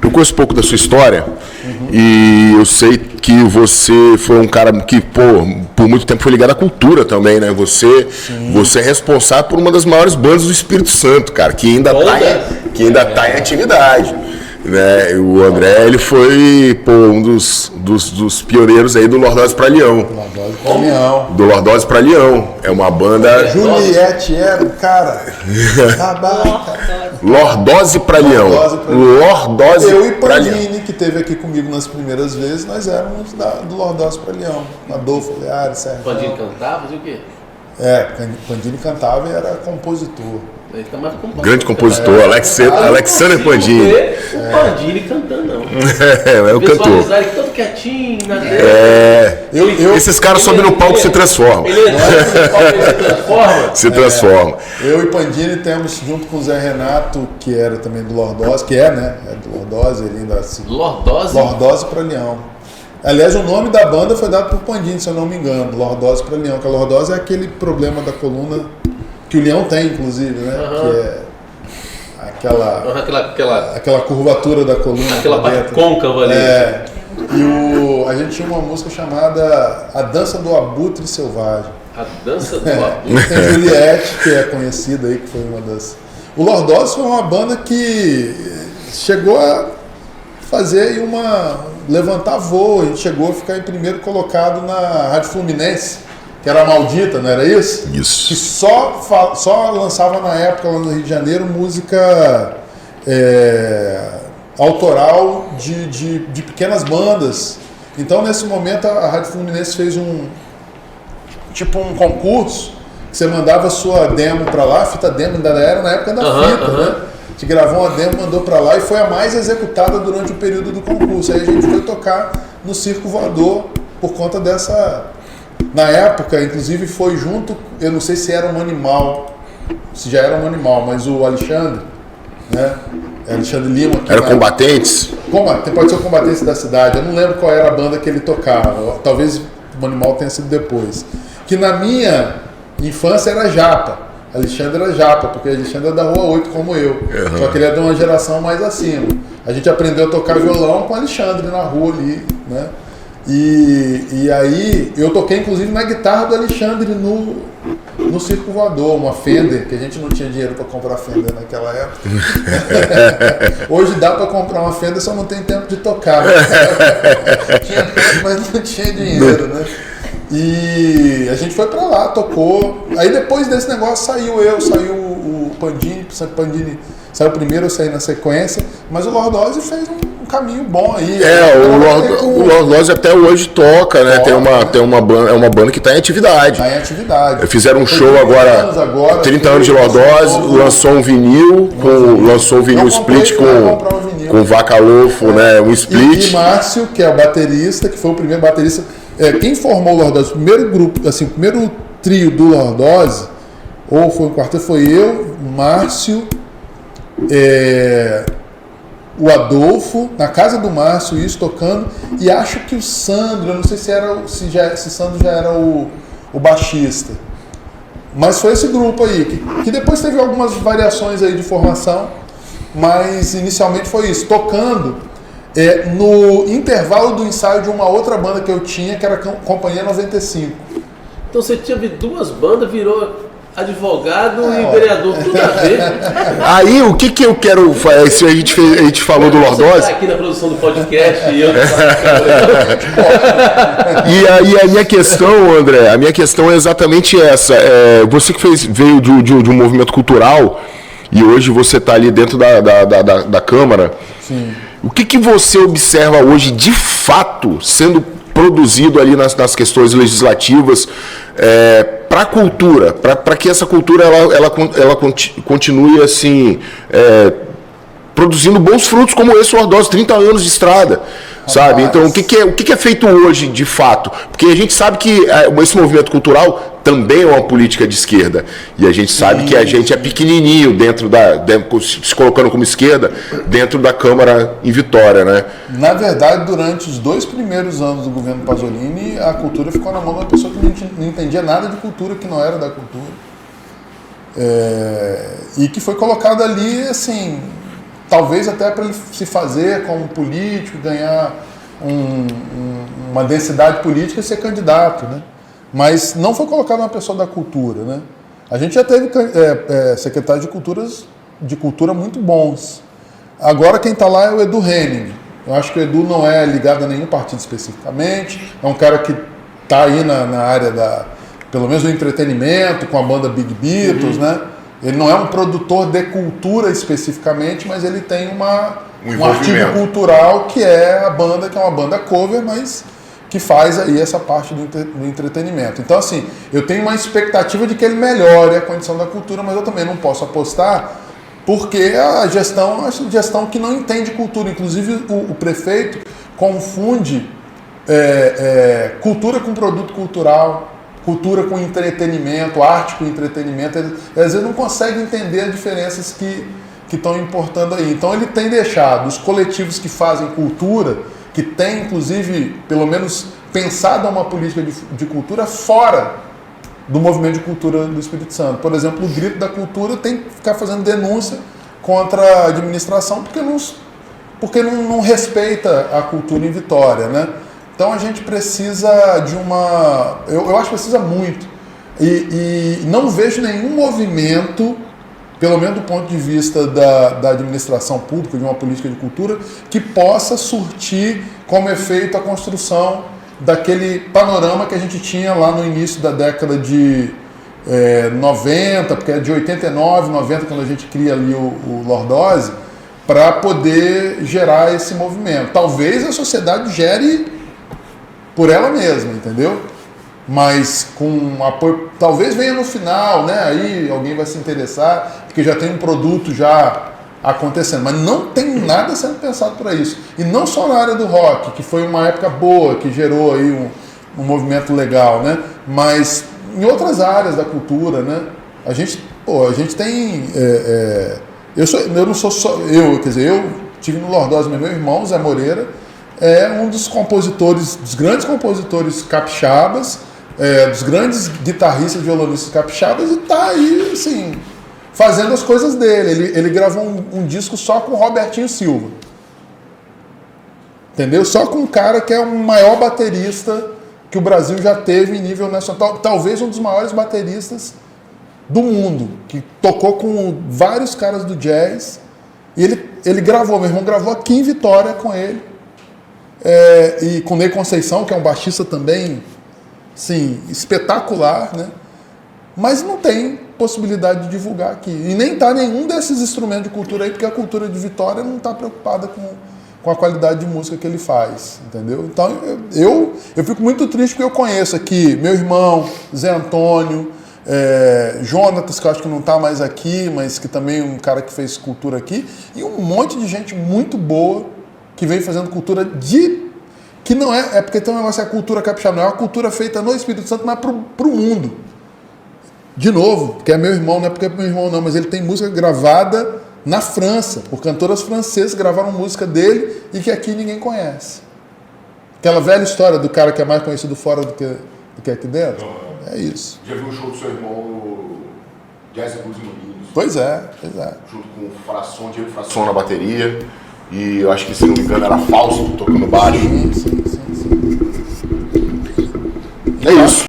Eu conheço um pouco da sua história e eu sei que você foi um cara que, por muito tempo foi ligado à cultura também, né? Você é responsável por uma das maiores bandas do Espírito Santo, cara, que ainda tá em atividade. Né? O André, ele foi um dos pioneiros aí do Lordose pra Leão. Do Lordose pra Leão. É uma banda... Juliette era o cara. Lordose pra Leão. Lordose eu e Pandini, que esteve aqui comigo nas primeiras vezes, nós éramos do Lordose pra Leão. Adolfo Leares, Sérgio. Pandini cantava, fazia o quê? Pandini cantava e era compositor. Grande compositor, Alexander Pandini. O Pandini cantando, não. É o cantor. Todo quietinho, na Esses caras sobem no palco e se transformam. Se transforma. Eu e Pandini temos, junto com o Zé Renato, que era também do Lordose, que é, né? É do Lordose, ele ainda assim. Lordose pra Leão. Aliás, o nome da banda foi dado por Pandini, se eu não me engano. Lordose pra Leão. Que a lordose é aquele problema da coluna que o leão tem, inclusive, né? Que é aquela curvatura da coluna. Aquela parte côncava ali. E a gente tinha uma música chamada A Dança do Abutre Selvagem. A Dança do Abutre. Tem Juliette, que é conhecida aí, que foi uma das... O Lordose foi uma banda que chegou a fazer aí levantar voo. A gente chegou a ficar em primeiro colocado na Rádio Fluminense, que era a Maldita, não era isso? Isso. Que só lançava na época, lá no Rio de Janeiro, música autoral de pequenas bandas. Então, nesse momento, a Rádio Fluminense fez um concurso, que você mandava a sua demo para lá, a fita demo ainda era na época da fita, né? A gente gravou uma demo, mandou para lá e foi a mais executada durante o período do concurso. Aí a gente foi tocar no Circo Voador por conta dessa... Na época, inclusive, foi junto, eu não sei se era um animal, se já era um animal, mas o Alexandre, né? Alexandre Lima. Era Combatentes? Pode ser o Combatentes da cidade, eu não lembro qual era a banda que ele tocava, talvez o animal tenha sido depois. Que na minha infância era Japa, Alexandre era Japa, porque Alexandre é da Rua 8 como eu, só que ele é de uma geração mais acima. A gente aprendeu a tocar violão com Alexandre na rua ali, né? E aí eu toquei inclusive na guitarra do Alexandre no Circo Voador, uma Fender, que a gente não tinha dinheiro para comprar Fender naquela época. Hoje dá para comprar uma Fender, só não tem tempo de tocar. Tinha tempo, mas não tinha dinheiro, né? E a gente foi para lá, tocou. Aí depois desse negócio saiu o Pandini saiu primeiro, eu saí na sequência, mas o Lordose fez um caminho bom aí. O Lordose até hoje toca, né? Tem uma banda que está em atividade. Está em atividade. Fizeram um show agora 30 anos de Lordose, lançou um vinil, lançou um vinil split com Vaca Lofo, né? Um split. E Márcio, que é o baterista, que foi o primeiro baterista. Quem formou o Lordose, o primeiro grupo, assim, o primeiro trio do Lordose, ou foi um quarteto, foi eu, Márcio, o Adolfo, na casa do Márcio, isso tocando, e acho que o Sandro, eu não sei se Sandro já era o baixista, mas foi esse grupo aí, que depois teve algumas variações aí de formação, mas inicialmente foi isso, tocando no intervalo do ensaio de uma outra banda que eu tinha, que era a Companhia 95. Então você tinha duas bandas, virou advogado e vereador, tudo a ver. Aí, o que eu quero fazer? Se a gente falou do Lordose. Você tá aqui na produção do podcast e eu. E a minha questão, André, é exatamente essa. Você que veio de um movimento cultural e hoje você está ali dentro da Câmara. Sim. O que você observa hoje, de fato, sendo produzido ali nas questões legislativas para a cultura, para que essa cultura ela continue assim, produzindo bons frutos como esse Lordose, 30 anos de estrada, sabe? Então, o que é feito hoje, de fato? Porque a gente sabe que esse movimento cultural também é uma política de esquerda, e a gente sabe que a gente é pequenininho se colocando como esquerda, dentro da Câmara em Vitória, né? Na verdade, durante os 2 primeiros anos do governo Pasolini, a cultura ficou na mão de uma pessoa que não entendia nada de cultura, que não era da cultura. E que foi colocada ali, assim, talvez até para ele se fazer como político, ganhar uma densidade política e ser candidato, né? Mas não foi colocado uma pessoa da cultura, né? A gente já teve secretários de cultura muito bons. Agora quem está lá é o Edu Henning. Eu acho que o Edu não é ligado a nenhum partido especificamente, é um cara que está aí na área pelo menos do entretenimento, com a banda Big Beatles, né? Ele não é um produtor de cultura especificamente, mas ele tem um artigo cultural que é a banda, que é uma banda cover, mas que faz aí essa parte do entretenimento. Então, assim, eu tenho uma expectativa de que ele melhore a condição da cultura, mas eu também não posso apostar, porque a gestão que não entende cultura. Inclusive, o prefeito confunde cultura com produto cultural, cultura com entretenimento, arte com entretenimento. Ele, às vezes, não consegue entender as diferenças que estão importando aí. Então, ele tem deixado os coletivos que fazem cultura, que tem, inclusive, pelo menos pensado uma política de cultura fora do movimento de cultura do Espírito Santo. Por exemplo, o Grito da Cultura tem que ficar fazendo denúncia contra a administração porque não respeita a cultura em Vitória, né? Então a gente precisa de eu acho que precisa muito. E não vejo nenhum movimento, pelo menos do ponto de vista da administração pública, de uma política de cultura, que possa surtir como efeito a construção daquele panorama que a gente tinha lá no início da década de 90, porque é de 89, 90, quando a gente cria ali o Lordose, para poder gerar esse movimento. Talvez a sociedade gere por ela mesma, entendeu? Mas com apoio, talvez venha no final, né? Aí alguém vai se interessar, porque já tem um produto já acontecendo, mas não tem nada sendo pensado para isso. E não só na área do rock, que foi uma época boa, que gerou aí um movimento legal, né? Mas em outras áreas da cultura, né? A gente tem... eu não sou só... quer dizer, eu tive no Lordose, meu irmão, Zé Moreira, é um dos grandes compositores capixabas, dos grandes guitarristas e violonistas capixabas, e está aí, assim, fazendo as coisas dele. Ele gravou um disco só com o Robertinho Silva. Entendeu? Só com um cara que é o maior baterista que o Brasil já teve em nível nacional. Talvez um dos maiores bateristas do mundo, que tocou com vários caras do jazz. E ele gravou, meu irmão gravou aqui em Vitória com ele. E com Ney Conceição, que é um baixista também, sim, espetacular, né? Mas não tem possibilidade de divulgar aqui. E nem está nenhum desses instrumentos de cultura aí, porque a cultura de Vitória não está preocupada com a qualidade de música que ele faz, entendeu? Então eu fico muito triste porque eu conheço aqui meu irmão, Zé Antônio, Jonatas, que eu acho que não está mais aqui, mas que também é um cara que fez cultura aqui, e um monte de gente muito boa que vem fazendo cultura que não é porque tem um negócio, é a cultura capixaba, não é uma cultura feita no Espírito Santo, mas pro mundo. De novo, porque é meu irmão, não é porque é meu irmão não, mas ele tem música gravada na França, por cantoras francesas, gravaram música dele e que aqui ninguém conhece. Aquela velha história do cara que é mais conhecido fora do que aqui dentro. É isso. Já viu o show do seu irmão no Jazz Blues e Meninos? Pois é. Junto com o Frasson, Diego Frasson na bateria. E eu acho que, se não me engano, era Fausto tocando baixo. Sim. É isso.